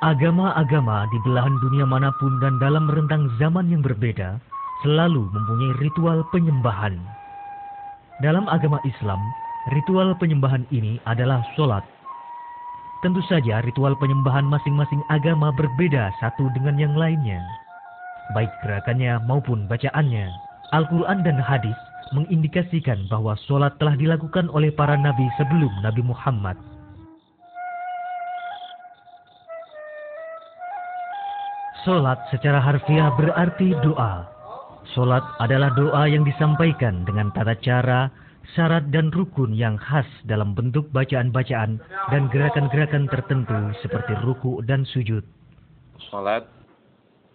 Agama-agama di belahan dunia manapun dan dalam rentang zaman yang berbeda selalu mempunyai ritual penyembahan. Dalam agama Islam, ritual penyembahan ini adalah sholat. Tentu saja ritual penyembahan masing-masing agama berbeda satu dengan yang lainnya, baik gerakannya maupun bacaannya. Al-Quran dan hadis mengindikasikan bahwa sholat telah dilakukan oleh para nabi sebelum Nabi Muhammad. Sholat secara harfiah berarti doa. Sholat adalah doa yang disampaikan dengan tata cara, syarat dan rukun yang khas dalam bentuk bacaan-bacaan dan gerakan-gerakan tertentu seperti ruku dan sujud. Sholat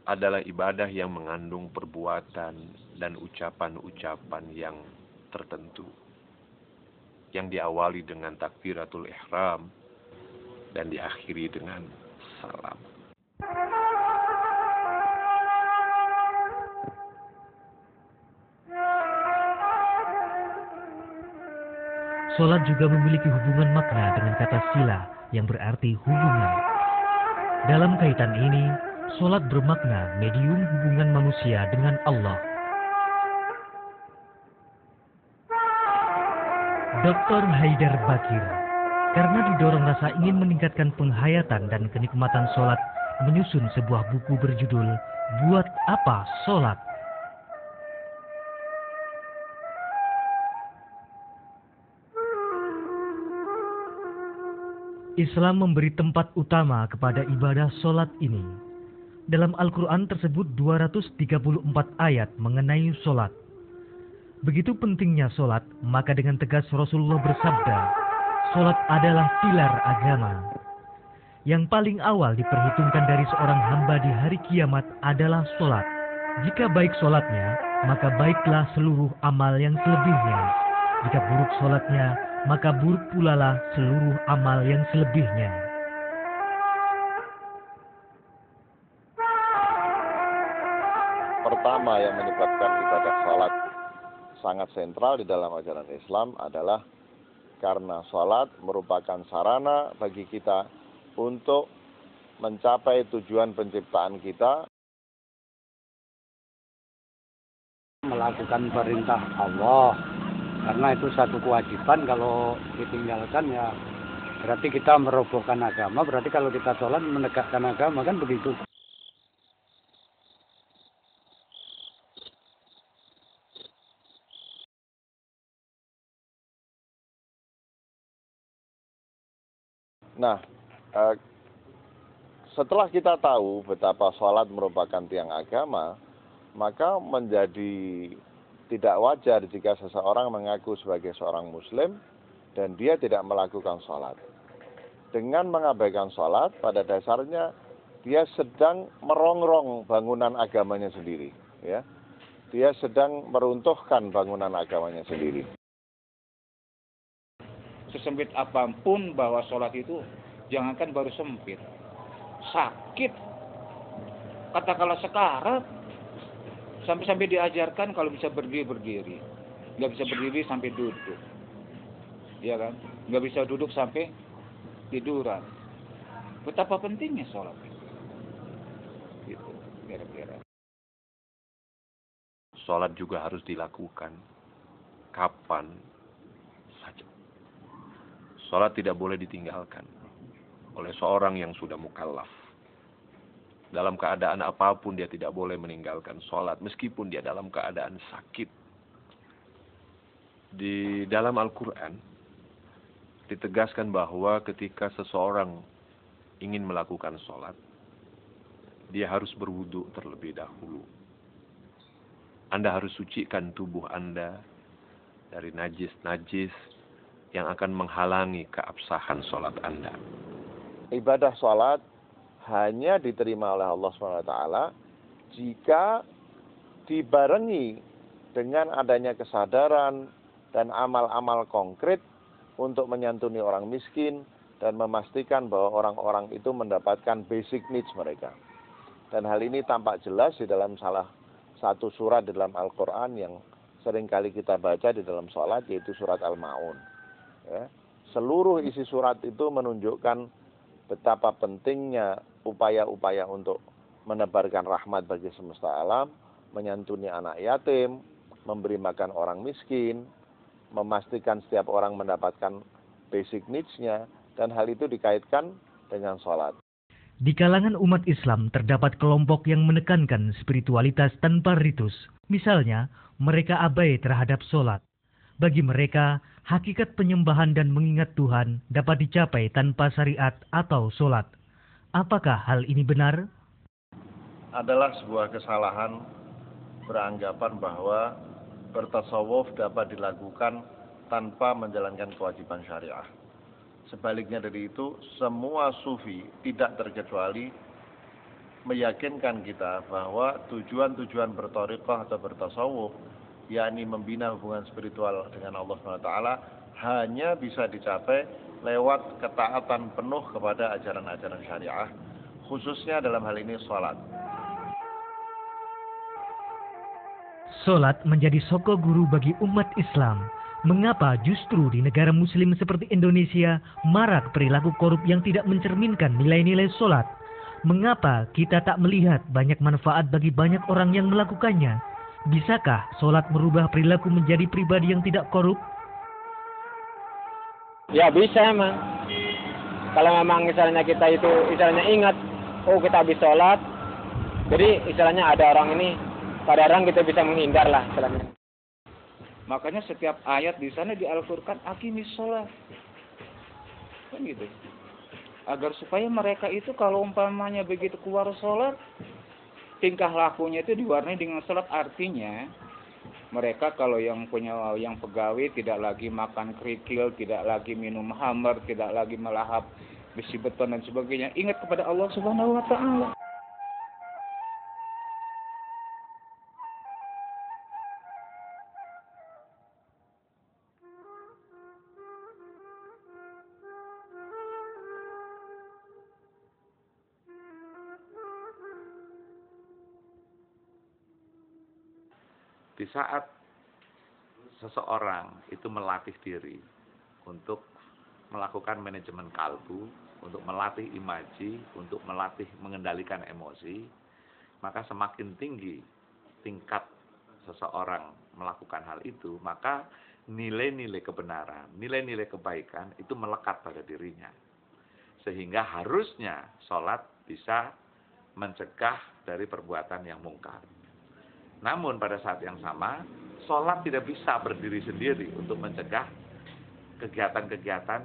adalah ibadah yang mengandung perbuatan dan ucapan-ucapan yang tertentu, yang diawali dengan takbiratul ihram dan diakhiri dengan salam. Sholat juga memiliki hubungan makna dengan kata sila yang berarti hubungan. Dalam kaitan ini, sholat bermakna medium hubungan manusia dengan Allah. Dr. Haidar Bakir, karena didorong rasa ingin meningkatkan penghayatan dan kenikmatan sholat, menyusun sebuah buku berjudul Buat Apa Sholat? Islam memberi tempat utama kepada ibadah sholat ini. Dalam Al-Quran tersebut 234 ayat mengenai sholat. Begitu pentingnya sholat, maka dengan tegas Rasulullah bersabda, sholat adalah pilar agama. Yang paling awal diperhitungkan dari seorang hamba di hari kiamat adalah sholat. Jika baik sholatnya, maka baiklah seluruh amal yang selebihnya. Jika buruk sholatnya, maka buruk pula lah seluruh amal yang selebihnya. Pertama yang menyebabkan ibadah sholat sangat sentral di dalam ajaran Islam adalah karena sholat merupakan sarana bagi kita untuk mencapai tujuan penciptaan kita. Melakukan perintah Allah, karena itu satu kewajiban. Kalau ditinggalkan ya berarti kita merobohkan agama. Berarti kalau kita sholat menegakkan agama, kan begitu. Nah, setelah kita tahu betapa sholat merupakan tiang agama, maka menjadi tidak wajar jika seseorang mengaku sebagai seorang muslim dan dia tidak melakukan sholat. Dengan mengabaikan sholat, pada dasarnya dia sedang merongrong bangunan agamanya sendiri. Ya. Dia sedang meruntuhkan bangunan agamanya sendiri. Sesempit apapun bahwa sholat itu, jangankan baru sempit, sakit. Katakanlah sekarat, sampai diajarkan kalau bisa berdiri, nggak bisa berdiri sampai duduk, ya kan? Nggak bisa duduk sampai tiduran. Betapa pentingnya sholat itu, gitu, kira-kira. Sholat juga harus dilakukan kapan saja. Sholat tidak boleh ditinggalkan oleh seorang yang sudah mukallaf. Dalam keadaan apapun dia tidak boleh meninggalkan sholat, meskipun dia dalam keadaan sakit. Di dalam Al-Quran ditegaskan bahwa ketika seseorang ingin melakukan sholat, dia harus berwudu terlebih dahulu. Anda harus sucikan tubuh Anda dari najis-najis yang akan menghalangi keabsahan sholat Anda. Ibadah sholat hanya diterima oleh Allah SWT jika dibarengi dengan adanya kesadaran dan amal-amal konkret untuk menyantuni orang miskin dan memastikan bahwa orang-orang itu mendapatkan basic needs mereka. Dan hal ini tampak jelas di dalam salah satu surat di dalam Al-Quran yang seringkali kita baca di dalam sholat, yaitu surat Al-Ma'un. Ya. Seluruh isi surat itu menunjukkan betapa pentingnya upaya-upaya untuk menebarkan rahmat bagi semesta alam, menyantuni anak yatim, memberi makan orang miskin, memastikan setiap orang mendapatkan basic needs-nya, dan hal itu dikaitkan dengan sholat. Di kalangan umat Islam terdapat kelompok yang menekankan spiritualitas tanpa ritus. Misalnya, mereka abai terhadap sholat. Bagi mereka, hakikat penyembahan dan mengingat Tuhan dapat dicapai tanpa syariat atau sholat. Apakah hal ini benar? Adalah sebuah kesalahan beranggapan bahwa bertasawuf dapat dilakukan tanpa menjalankan kewajiban syariah. Sebaliknya dari itu, semua sufi tidak terkecuali meyakinkan kita bahwa tujuan-tujuan berthariqah atau bertasawuf, yakni membina hubungan spiritual dengan Allah SWT, hanya bisa dicapai lewat ketaatan penuh kepada ajaran-ajaran syariah, khususnya dalam hal ini sholat. Sholat menjadi soko guru bagi umat Islam. Mengapa justru di negara muslim seperti Indonesia marak perilaku korup yang tidak mencerminkan nilai-nilai sholat? Mengapa kita tak melihat banyak manfaat bagi banyak orang yang melakukannya? Bisakah sholat merubah perilaku menjadi pribadi yang tidak korup? Ya bisa emang. Kalau memang misalnya kita itu misalnya ingat, oh kita habis sholat, jadi istilahnya ada orang ini, pada orang kita bisa menghindar lah istilahnya. Makanya setiap ayat di sana di Al-Qur'an aqimis sholat. Kan gitu. Agar supaya mereka itu kalau umpamanya begitu keluar sholat, tingkah lakunya itu diwarnai dengan sholat. Artinya mereka kalau yang pegawai tidak lagi makan kerikil, tidak lagi minum khamar, tidak lagi melahap besi beton dan sebagainya. Ingat kepada Allah Subhanahu wa taala. Di saat seseorang itu melatih diri untuk melakukan manajemen kalbu, untuk melatih imaji, untuk melatih mengendalikan emosi, maka semakin tinggi tingkat seseorang melakukan hal itu, maka nilai-nilai kebenaran, nilai-nilai kebaikan itu melekat pada dirinya. Sehingga harusnya sholat bisa mencegah dari perbuatan yang mungkar. Namun pada saat yang sama, sholat tidak bisa berdiri sendiri untuk mencegah kegiatan-kegiatan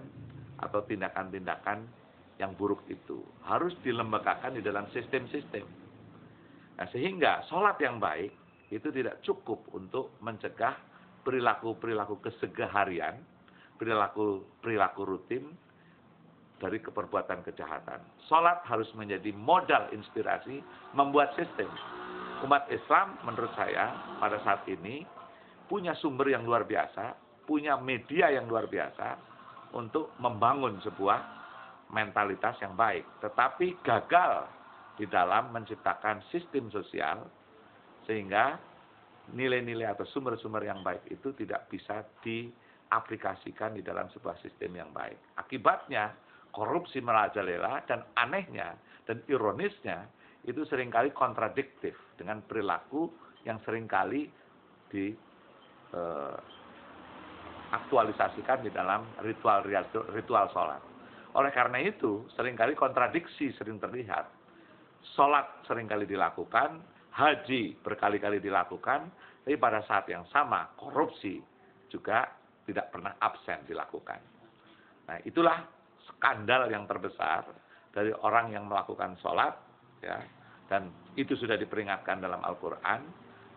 atau tindakan-tindakan yang buruk itu. Harus dilembagakan di dalam sistem-sistem. Nah, sehingga sholat yang baik itu tidak cukup untuk mencegah perilaku-perilaku keseharian, perilaku rutin dari perbuatan kejahatan. Sholat harus menjadi modal inspirasi membuat sistem. Umat Islam menurut saya pada saat ini punya sumber yang luar biasa, punya media yang luar biasa untuk membangun sebuah mentalitas yang baik. Tetapi gagal di dalam menciptakan sistem sosial sehingga nilai-nilai atau sumber-sumber yang baik itu tidak bisa diaplikasikan di dalam sebuah sistem yang baik. Akibatnya korupsi merajalela dan anehnya dan ironisnya itu seringkali kontradiktif dengan perilaku yang seringkali diaktualisasikan di dalam ritual sholat. Oleh karena itu, seringkali kontradiksi sering terlihat. Sholat seringkali dilakukan, haji berkali-kali dilakukan, tapi pada saat yang sama korupsi juga tidak pernah absen dilakukan. Nah, itulah skandal yang terbesar dari orang yang melakukan sholat, ya, dan itu sudah diperingatkan dalam Al-Quran,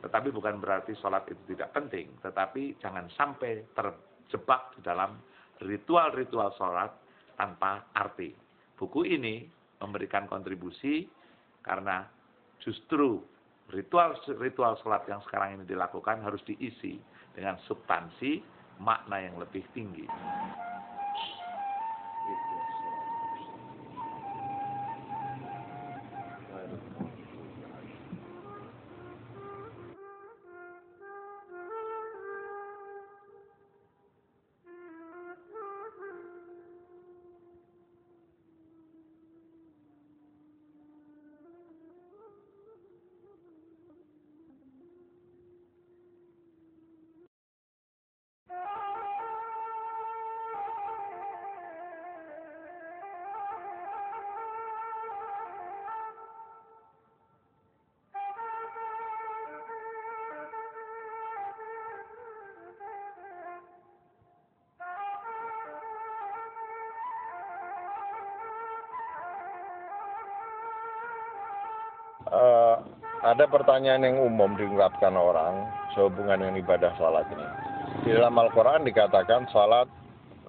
tetapi bukan berarti sholat itu tidak penting, tetapi jangan sampai terjebak di dalam ritual-ritual sholat tanpa arti. Buku ini memberikan kontribusi karena justru ritual sholat yang sekarang ini dilakukan harus diisi dengan substansi makna yang lebih tinggi. ada pertanyaan yang umum diungkapkan orang sehubungan dengan ibadah sholat ini. Di dalam Al-Quran dikatakan sholat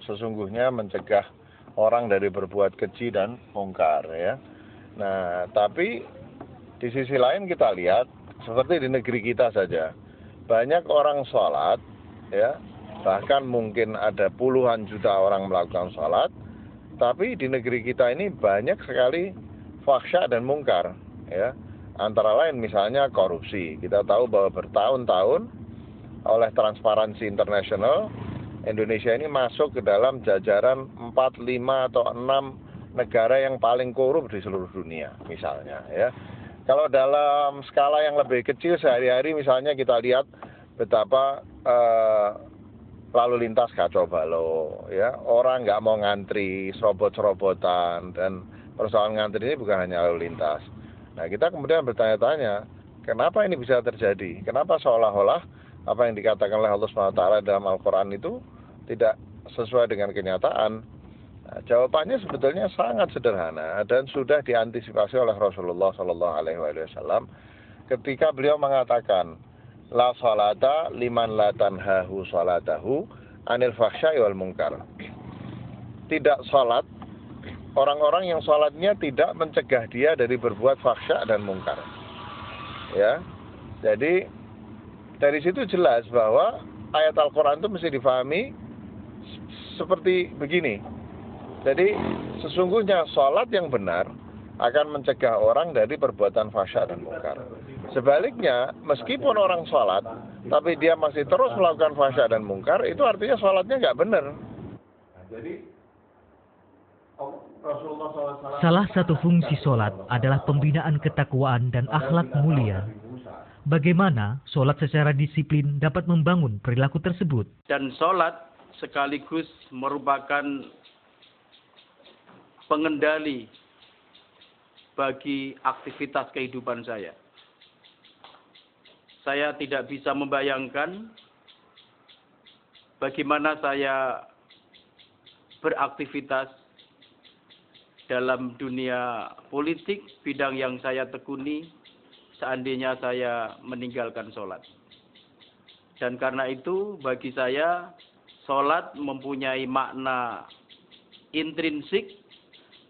sesungguhnya mencegah orang dari berbuat keji dan mungkar, ya. Nah, tapi di sisi lain kita lihat seperti di negeri kita saja, banyak orang sholat, ya, bahkan mungkin ada puluhan juta orang melakukan sholat, tapi di negeri kita ini banyak sekali fahsya dan mungkar, ya. Antara lain misalnya korupsi. Kita tahu bahwa bertahun-tahun oleh Transparansi International, Indonesia ini masuk ke dalam jajaran 4, 5, atau 6 negara yang paling korup di seluruh dunia, misalnya, ya. Kalau dalam skala yang lebih kecil sehari-hari misalnya kita lihat betapa lalu lintas kacau balau, ya. Orang nggak mau ngantri, serobot-serobotan, dan persoalan ngantri ini bukan hanya lalu lintas. Nah, kita kemudian bertanya-tanya, kenapa ini bisa terjadi? Kenapa seolah-olah apa yang dikatakan oleh Allah SWT dalam Al-Quran itu tidak sesuai dengan kenyataan? Nah, jawabannya sebetulnya sangat sederhana dan sudah diantisipasi oleh Rasulullah SAW ketika beliau mengatakan, la salata liman la tanhahu salatahu anil fahsya'i wal munkar. Tidak salat orang-orang yang salatnya tidak mencegah dia dari berbuat fahsya dan mungkar. Ya. Jadi dari situ jelas bahwa ayat Al-Qur'an itu mesti difahami seperti begini. Jadi sesungguhnya salat yang benar akan mencegah orang dari perbuatan fahsya dan mungkar. Sebaliknya, meskipun orang sholat, tapi dia masih terus melakukan fahsya dan mungkar, itu artinya sholatnya nggak benar. Jadi, Rasulullah SAW... Salah satu fungsi sholat adalah pembinaan ketakwaan dan akhlak mulia. Bagaimana sholat secara disiplin dapat membangun perilaku tersebut? Dan sholat sekaligus merupakan pengendali bagi aktivitas kehidupan saya. Saya tidak bisa membayangkan bagaimana saya beraktivitas dalam dunia politik, bidang yang saya tekuni, seandainya saya meninggalkan sholat. Dan karena itu, bagi saya, sholat mempunyai makna intrinsik,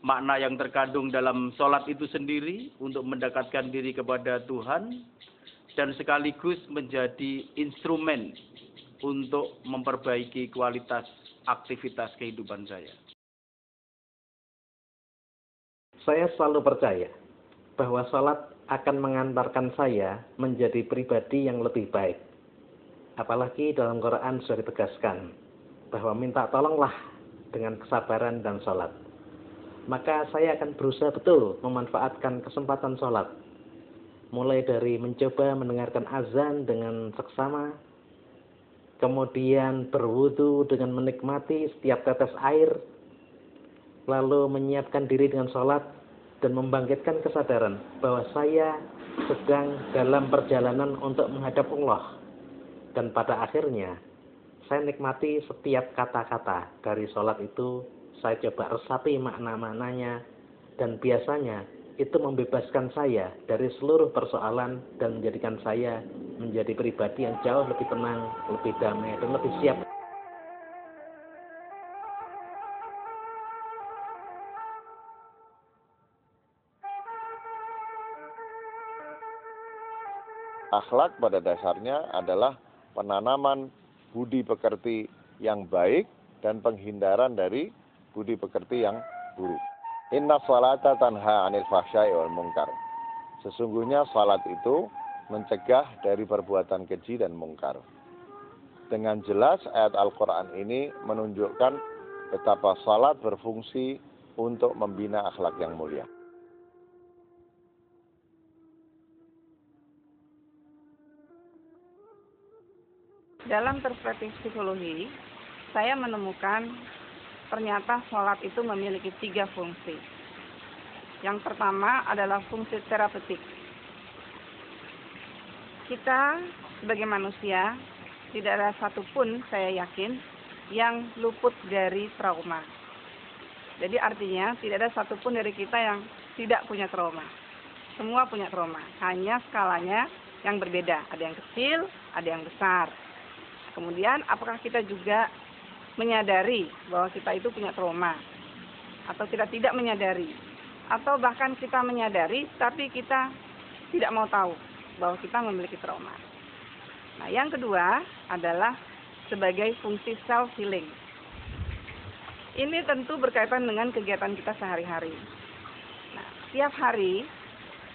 makna yang terkandung dalam sholat itu sendiri untuk mendekatkan diri kepada Tuhan, dan sekaligus menjadi instrumen untuk memperbaiki kualitas aktivitas kehidupan saya. Saya selalu percaya bahwa sholat akan mengantarkan saya menjadi pribadi yang lebih baik. Apalagi dalam Quran sudah ditegaskan bahwa minta tolonglah dengan kesabaran dan sholat. Maka saya akan berusaha betul memanfaatkan kesempatan sholat. Mulai dari mencoba mendengarkan azan dengan seksama, kemudian berwudu dengan menikmati setiap tetes air, lalu menyiapkan diri dengan sholat dan membangkitkan kesadaran bahwa saya sedang dalam perjalanan untuk menghadap Allah. Dan pada akhirnya, saya nikmati setiap kata-kata dari sholat itu, saya coba resapi makna-maknanya, dan biasanya itu membebaskan saya dari seluruh persoalan dan menjadikan saya menjadi pribadi yang jauh lebih tenang, lebih damai, dan lebih siap. Akhlak pada dasarnya adalah penanaman budi pekerti yang baik dan penghindaran dari budi pekerti yang buruk. Inna sholata tanha anil fahsya'i wal munkar. Sesungguhnya salat itu mencegah dari perbuatan keji dan mungkar. Dengan jelas ayat Al-Quran ini menunjukkan betapa salat berfungsi untuk membina akhlak yang mulia. Dalam perspektif psikologi, saya menemukan ternyata sholat itu memiliki 3 fungsi. Yang pertama adalah fungsi terapeutik. Kita sebagai manusia, tidak ada satupun saya yakin yang luput dari trauma. Jadi artinya tidak ada satupun dari kita yang tidak punya trauma. Semua punya trauma, hanya skalanya yang berbeda. Ada yang kecil, ada yang besar. Kemudian apakah kita juga menyadari bahwa kita itu punya trauma? Atau kita tidak menyadari? Atau bahkan kita menyadari tapi kita tidak mau tahu bahwa kita memiliki trauma. Nah, yang kedua adalah sebagai fungsi self-healing. Ini tentu berkaitan dengan kegiatan kita sehari-hari. Nah, setiap hari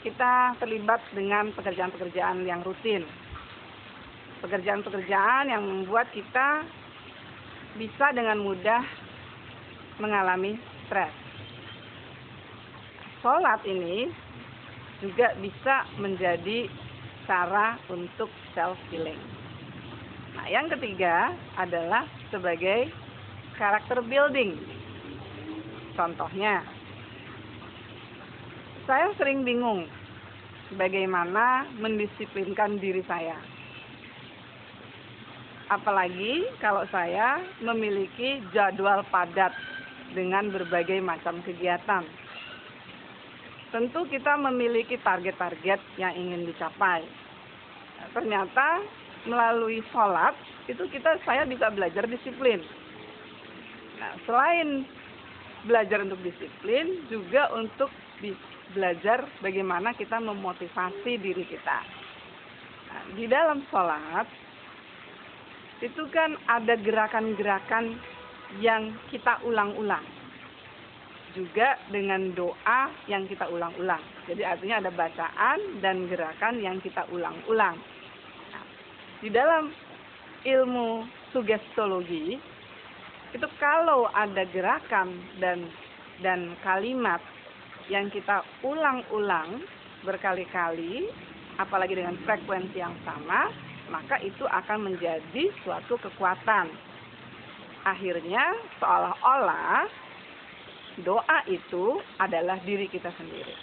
kita terlibat dengan pekerjaan-pekerjaan yang rutin. Pekerjaan-pekerjaan yang membuat kita bisa dengan mudah mengalami stres. Sholat ini juga bisa menjadi cara untuk self-healing. Nah, yang ketiga adalah sebagai karakter building. Contohnya, saya sering bingung bagaimana mendisiplinkan diri saya. Apalagi kalau saya memiliki jadwal padat dengan berbagai macam kegiatan. Tentu kita memiliki target-target yang ingin dicapai. Nah, ternyata melalui sholat itu saya bisa belajar disiplin. Nah, selain belajar untuk disiplin, juga untuk belajar bagaimana kita memotivasi diri kita. Nah, di dalam sholat, itu kan ada gerakan-gerakan yang kita ulang-ulang. Juga dengan doa yang kita ulang-ulang. Jadi artinya ada bacaan dan gerakan yang kita ulang-ulang. Nah, di dalam ilmu sugestologi, itu kalau ada gerakan dan kalimat yang kita ulang-ulang berkali-kali, apalagi dengan frekuensi yang sama, maka itu akan menjadi suatu kekuatan. Akhirnya seolah-olah doa itu adalah diri kita sendiri.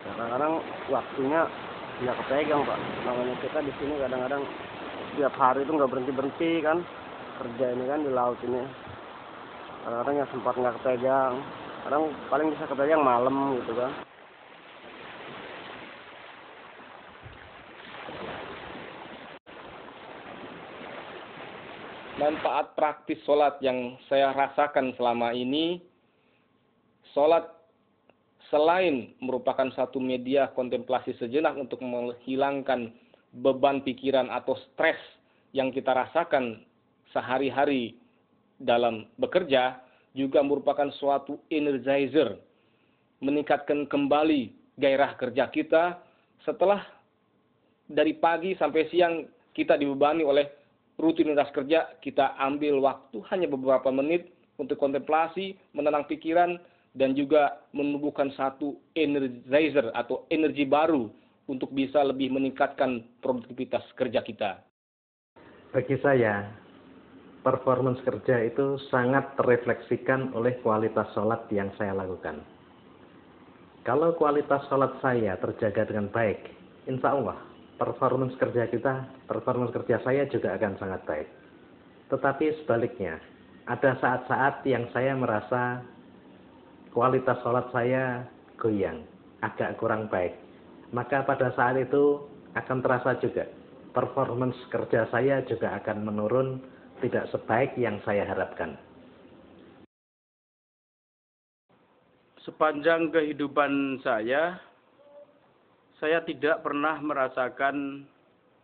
Kadang-kadang waktunya nggak kepegang, Pak. Namanya kita di sini kadang-kadang setiap hari itu nggak berhenti kan, kerja ini kan di laut ini. Kadang-kadang yang sempat nggak kepegang, kadang paling bisa kepegang malam gitu kan. Manfaat praktis sholat yang saya rasakan selama ini, sholat selain merupakan satu media kontemplasi sejenak untuk menghilangkan beban pikiran atau stres yang kita rasakan sehari-hari dalam bekerja, juga merupakan suatu energizer, meningkatkan kembali gairah kerja kita setelah dari pagi sampai siang kita dibebani oleh rutinitas kerja. Kita ambil waktu hanya beberapa menit untuk kontemplasi, menenang pikiran, dan juga menumbuhkan satu energizer atau energi baru untuk bisa lebih meningkatkan produktivitas kerja kita. Bagi saya, performance kerja itu sangat terrefleksikan oleh kualitas sholat yang saya lakukan. Kalau kualitas sholat saya terjaga dengan baik, insya Allah performance kerja saya juga akan sangat baik. Tetapi sebaliknya, ada saat-saat yang saya merasa kualitas sholat saya goyang, agak kurang baik. Maka pada saat itu akan terasa juga, performance kerja saya juga akan menurun, tidak sebaik yang saya harapkan. Sepanjang kehidupan saya tidak pernah merasakan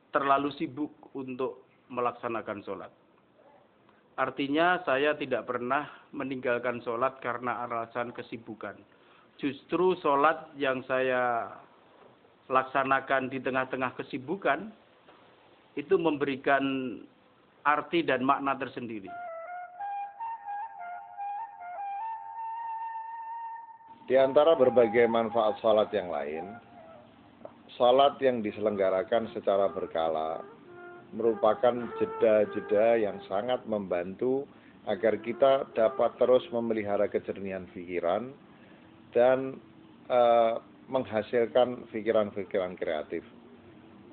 terlalu sibuk untuk melaksanakan sholat. Artinya saya tidak pernah meninggalkan sholat karena alasan kesibukan. Justru sholat yang saya laksanakan di tengah-tengah kesibukan itu memberikan arti dan makna tersendiri. Di antara berbagai manfaat sholat yang lain, sholat yang diselenggarakan secara berkala merupakan jeda-jeda yang sangat membantu agar kita dapat terus memelihara kejernihan pikiran dan menghasilkan pikiran-pikiran kreatif.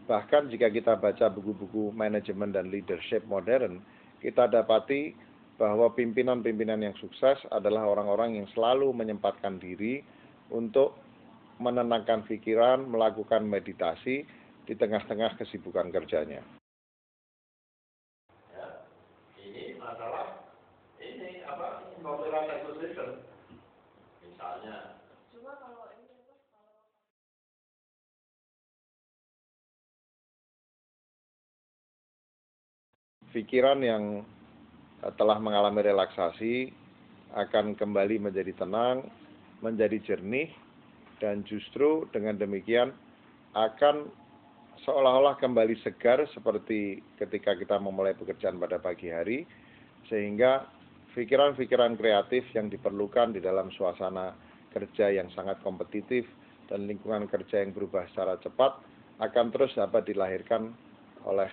Bahkan jika kita baca buku-buku manajemen dan leadership modern, kita dapati bahwa pimpinan-pimpinan yang sukses adalah orang-orang yang selalu menyempatkan diri untuk menenangkan pikiran, melakukan meditasi di tengah-tengah kesibukan kerjanya. Ya, ini masalah ini apa? Popular acquisition. Misalnya. Pikiran yang telah mengalami relaksasi akan kembali menjadi tenang, menjadi jernih, dan justru dengan demikian akan seolah-olah kembali segar seperti ketika kita memulai pekerjaan pada pagi hari, sehingga pikiran-pikiran kreatif yang diperlukan di dalam suasana kerja yang sangat kompetitif dan lingkungan kerja yang berubah secara cepat akan terus dapat dilahirkan oleh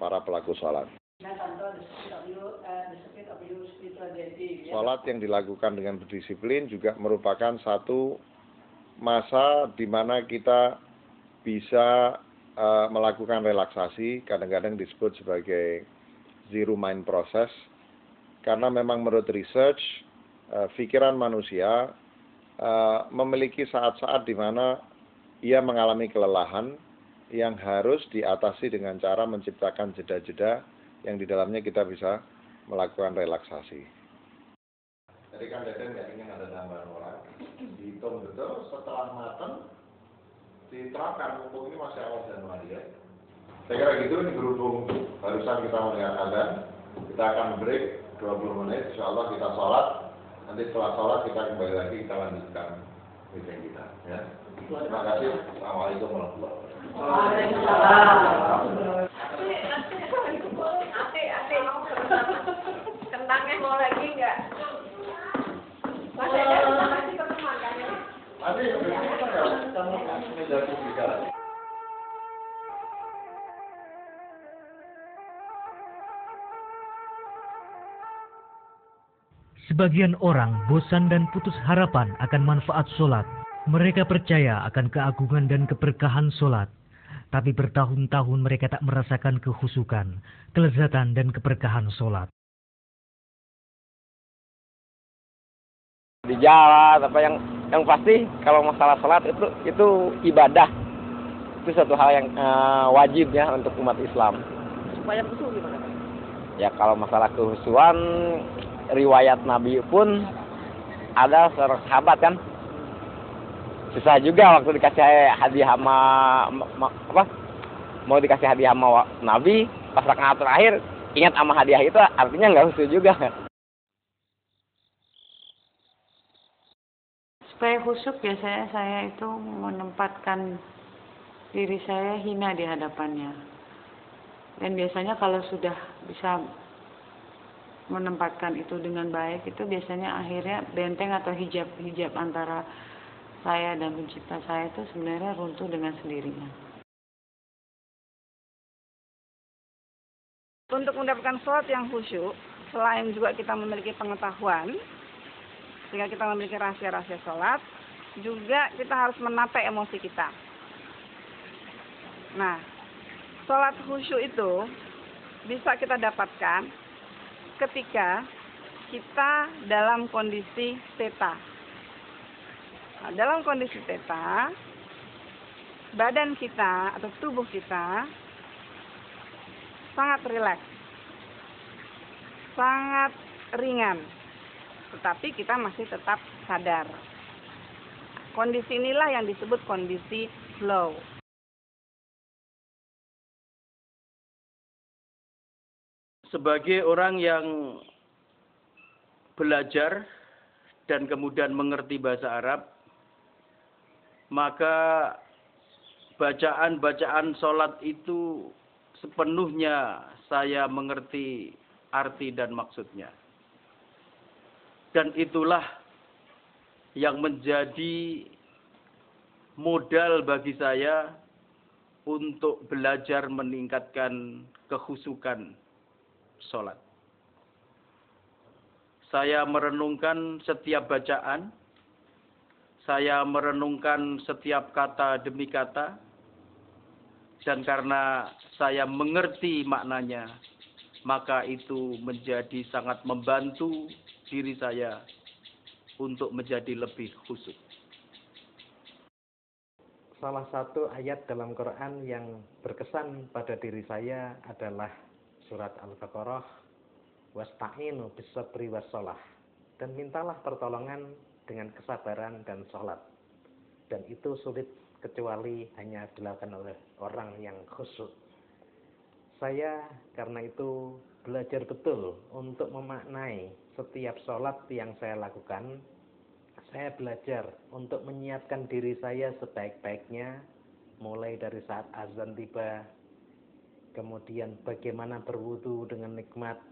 para pelaku sholat. Sholat yang dilakukan dengan berdisiplin juga merupakan satu masa di mana kita bisa melakukan relaksasi, kadang-kadang disebut sebagai zero mind process, karena memang menurut research, pikiran manusia memiliki saat-saat di mana ia mengalami kelelahan yang harus diatasi dengan cara menciptakan jeda-jeda yang di dalamnya kita bisa melakukan relaksasi. Jadi kan Deden nggak ingin ada tambahan orang, dihitung betul, setelah matang, diterapkan, mumpung ini masih awal Januari ya. Saya kira gitu, ini berhubung barusan kita melihat azan, kita akan break 20 menit, insya Allah kita sholat, nanti setelah sholat kita kembali lagi, kita lanjutkan meeting kita. Ya. Terima kasih, Assalamualaikum warahmatullahi wabarakatuh. Kentangnya mau lagi nggak? Masih pertemuan kan? Masih, kamu meja bicara. Sebagian orang bosan dan putus harapan akan manfaat sholat. Mereka percaya akan keagungan dan keberkahan sholat. Tapi bertahun-tahun mereka tak merasakan kehusukan, kelezatan dan keberkahan sholat. Di jalan apa yang pasti kalau masalah sholat itu ibadah. Itu satu hal yang wajib ya untuk umat Islam. Supaya khusyuk gimana? Ya kalau masalah kehusuan, riwayat Nabi pun ada seorang sahabat kan, susah juga waktu dikasih hadiah sama mau dikasih hadiah sama Nabi, pas rakaat terakhir ingat sama hadiah itu, artinya nggak khusyuk juga. Supaya khusyuk biasanya saya itu menempatkan diri saya hina di hadapannya. Dan biasanya kalau sudah bisa menempatkan itu dengan baik, itu biasanya akhirnya benteng atau hijab antara saya dan pencipta saya itu sebenarnya runtuh dengan sendirinya. Untuk mendapatkan sholat yang khusyuk, selain juga kita memiliki pengetahuan, sehingga kita memiliki rahasia-rahasia sholat, juga kita harus menata emosi kita. Nah, sholat khusyuk itu bisa kita dapatkan ketika kita dalam kondisi theta. Nah, dalam kondisi theta, badan kita atau tubuh kita sangat rileks, sangat ringan, tetapi kita masih tetap sadar. Kondisi inilah yang disebut kondisi flow. Sebagai orang yang belajar dan kemudian mengerti bahasa Arab, maka bacaan-bacaan sholat itu sepenuhnya saya mengerti arti dan maksudnya. Dan itulah yang menjadi modal bagi saya untuk belajar meningkatkan kekhusyukan sholat. Saya merenungkan setiap bacaan, saya merenungkan setiap kata demi kata, dan karena saya mengerti maknanya, maka itu menjadi sangat membantu diri saya untuk menjadi lebih khusyuk. Salah satu ayat dalam Quran yang berkesan pada diri saya adalah surat Al-Baqarah, wasta'inu bis-sabri was-shalah, dan mintalah pertolongan dengan kesabaran dan sholat. Dan itu sulit kecuali hanya dilakukan oleh orang yang khusyuk. Saya karena itu belajar betul untuk memaknai setiap sholat yang saya lakukan. Saya belajar untuk menyiapkan diri saya sebaik-baiknya, mulai dari saat azan tiba, kemudian bagaimana berwudu dengan nikmat,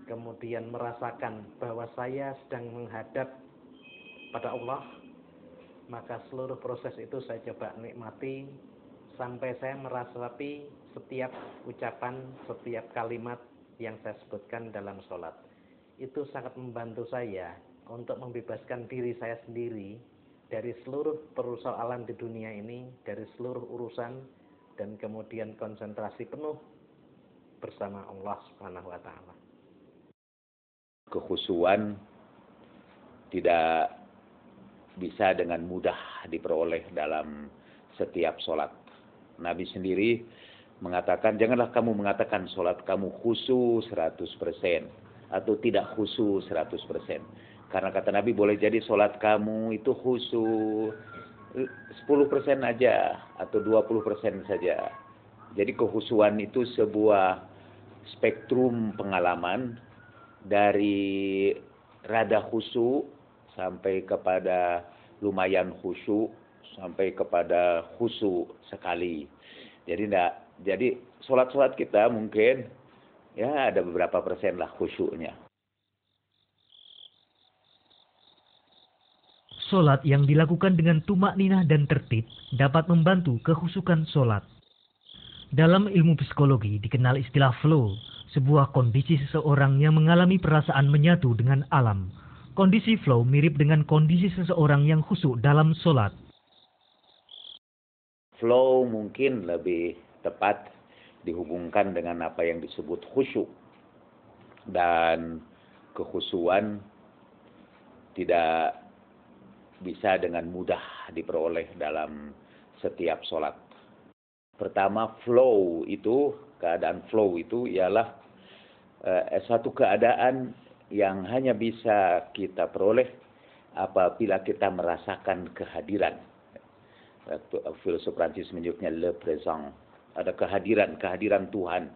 kemudian merasakan bahwa saya sedang menghadap pada Allah, maka seluruh proses itu saya coba nikmati sampai saya merasapi setiap ucapan, setiap kalimat yang saya sebutkan dalam sholat. Itu sangat membantu saya untuk membebaskan diri saya sendiri dari seluruh persoalan di dunia ini, dari seluruh urusan, dan kemudian konsentrasi penuh bersama Allah Subhanahu wa Ta'ala. Kekhusyuan tidak bisa dengan mudah diperoleh dalam setiap sholat. Nabi sendiri mengatakan, janganlah kamu mengatakan sholat kamu khusyuk 100% atau tidak khusyuk 100%. Karena kata Nabi, boleh jadi sholat kamu itu khusyuk 10% aja atau 20% saja. Jadi kekhusyuan itu sebuah spektrum pengalaman dari rada khusyuk sampai kepada lumayan khusyuk sampai kepada khusyuk sekali. Jadi sholat-sholat kita mungkin ya ada beberapa persen lah khusyuknya. Sholat yang dilakukan dengan tumakninah dan tertib dapat membantu kekhusyukan sholat. Dalam ilmu psikologi dikenal istilah flow, sebuah kondisi seseorang yang mengalami perasaan menyatu dengan alam. Kondisi flow mirip dengan kondisi seseorang yang khusyuk dalam sholat. Flow mungkin lebih tepat dihubungkan dengan apa yang disebut khusyuk. Dan kekhusyuan tidak bisa dengan mudah diperoleh dalam setiap sholat. Pertama, keadaan flow itu ialah satu keadaan yang hanya bisa kita peroleh apabila kita merasakan kehadiran. Filsuf Prancis menyebutnya le présent. Ada kehadiran Tuhan.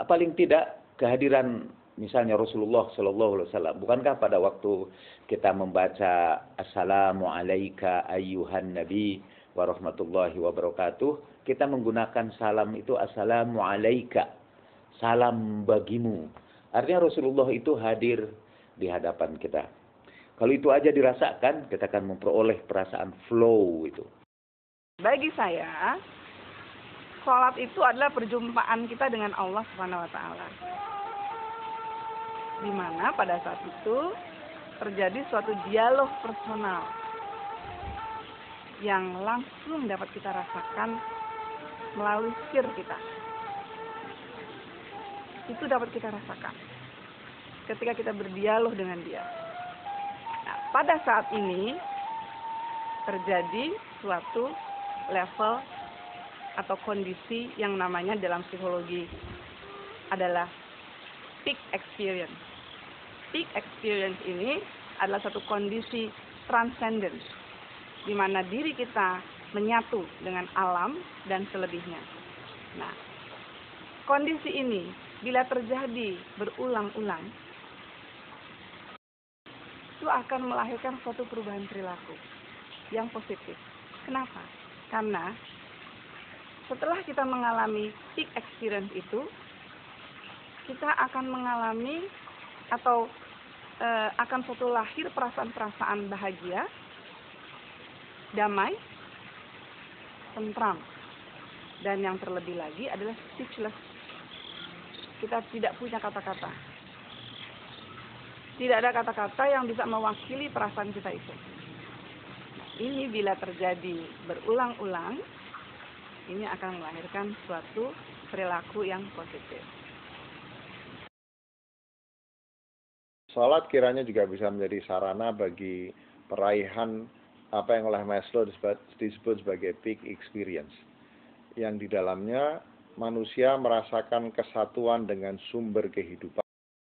Paling tidak kehadiran misalnya Rasulullah Sallallahu Alaihi Wasallam. Bukankah pada waktu kita membaca Assalamu alayka ayyuhan nabi wa rahmatullahi wa barakatuh, kita menggunakan salam itu Assalamu alayka, salam bagimu. Artinya Rasulullah itu hadir di hadapan kita. Kalau itu aja dirasakan, kita akan memperoleh perasaan flow itu. Bagi saya, sholat itu adalah perjumpaan kita dengan Allah Subhanahu wa Ta'ala. Di mana pada saat itu terjadi suatu dialog personal yang langsung dapat kita rasakan melalui sir kita. Itu dapat kita rasakan ketika kita berdialog dengan Dia. Nah, pada saat ini terjadi suatu level atau kondisi yang namanya dalam psikologi adalah peak experience. Peak experience ini adalah satu kondisi transcendence, di mana diri kita menyatu dengan alam dan selebihnya. Nah, kondisi ini bila terjadi berulang-ulang, itu akan melahirkan suatu perubahan perilaku yang positif. Kenapa? Karena setelah kita mengalami peak experience itu, kita akan mengalami atau akan suatu lahir perasaan-perasaan bahagia, damai, tentram. Dan yang terlebih lagi adalah speechless. Kita tidak punya kata-kata. Tidak ada kata-kata yang bisa mewakili perasaan kita itu. Nah, ini bila terjadi berulang-ulang, ini akan melahirkan suatu perilaku yang positif. Salat kiranya juga bisa menjadi sarana bagi peraihan apa yang oleh Maslow disebut sebagai peak experience, yang di dalamnya manusia merasakan kesatuan dengan sumber kehidupan